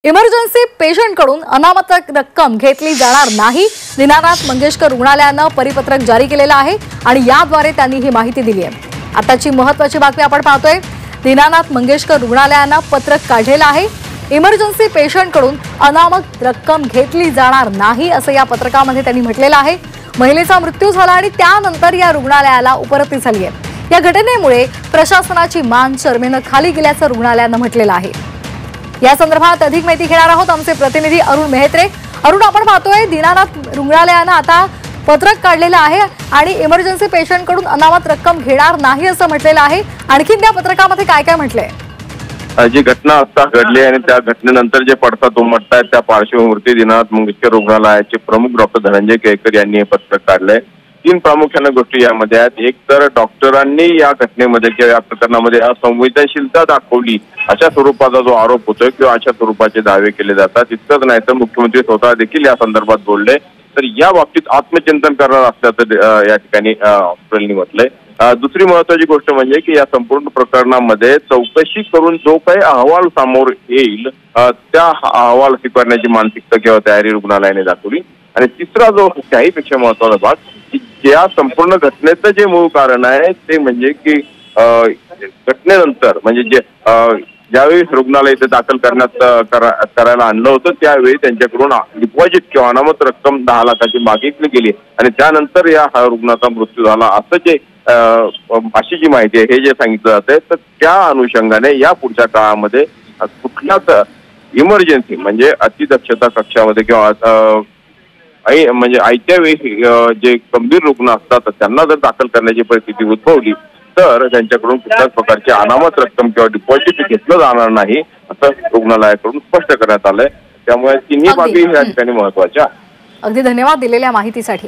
Emergency पेशंटकडून अनामत रक्कम घेतली जाणार नाही। दीनानाथ मंगेशकर रुग्णालयाने परिपत्रक जारी केलेलं आहे आणि याद्वारे त्यांनी ही माहिती दिली आहे। आताची महत्त्वाची बातमी आपण पाहतोय। दीनानाथ मंगेशकर रुग्णालयाने पत्रक काढलेलं आहे। इमर्जन्सी पेशंटकडून अनामत रक्कम घेतली जाणार नाही असं या पत्रकामध्ये त्यांनी म्हटलेलं आहे। महिलेचा मृत्यू झाला आणि त्यानंतर या रुग्णालयाला उपरती झाली आहे। या घटनेमुळे प्रशासनाची मान शर्मेने खाली गेल्याचं रुग्णालयाने म्हटलेलं आहे। या संदर्भात अधिक माहिती घेणार आहोत आमचे प्रतिनिधी अरुण मेहत्रे। अरुण, आपण पाहतोय दीनानाथ रुग्णालयाने आता पत्रक काढलेलं आहे आणि इमर्जन्सी पेशंटकडून अनामत रक्कम घेणार नाही असं म्हटलेलं आहे। आणखीन त्या पत्रकामध्ये काय काय म्हटलंय? जी घटना आता घडली आणि त्या घटनेनंतर जे पडसाद उमटतायत त्या पार्श्वभूमीवरती दीनानाथ मंगेशकर रुग्णालयाचे प्रमुख डॉक्टर धनंजय केळकर यांनी हे पत्रक काढलंय। तीन प्रामुख्याने गोष्टी यामध्ये आहेत। एक तर डॉक्टरांनी या घटनेमध्ये किंवा या प्रकरणामध्ये असंवेदनशीलता दाखवली अशा स्वरूपाचा जो आरोप होतोय किंवा अशा स्वरूपाचे दावे केले जातात। इतकंच नाही तर मुख्यमंत्री स्वतः देखील या संदर्भात बोलले। तर या बाबतीत आत्मचिंतन करणार असल्याचं या ठिकाणी हॉस्पिटलने म्हटलंय। दुसरी महत्वाची गोष्ट म्हणजे की या संपूर्ण प्रकरणामध्ये चौकशी करून जो काही अहवाल समोर येईल त्या अहवाल स्वीकारण्याची मानसिकता किंवा तयारी रुग्णालयाने दाखवली। आणि तिसरा जो त्याहीपेक्षा महत्वाचा भाग की या संपूर्ण घटनेचं जे मूळ कारण आहे ते म्हणजे की घटनेनंतर म्हणजे जे ज्यावेळी रुग्णालय इथे दाखल करायला आणलं होतं त्यावेळी त्यांच्याकडून डिपॉझिट किंवा अनामत रक्कम 10 लाखाची मागितली गेली आणि त्यानंतर या रुग्णाचा मृत्यू झाला असं जे अशी जी माहिती आहे हे जे सांगितलं जाते। तर त्या अनुषंगाने या पुढच्या काळामध्ये कुठल्याच इमर्जन्सी म्हणजे अतिदक्षता कक्षामध्ये किंवा म्हणजे आयत्या वेळी जे गंभीर रुग्ण असतात त्यांना जर दाखल करण्याची परिस्थिती उद्भवली तर त्यांच्याकडून कुठल्याच प्रकारची अनामत रक्कम किंवा डिपॉझिट घेतलं जाणार नाही असं रुग्णालयाकडून स्पष्ट करण्यात आलंय। त्यामुळे तिन्ही बाबी या ठिकाणी महत्त्वाच्या। अगदी धन्यवाद दिलेल्या माहितीसाठी।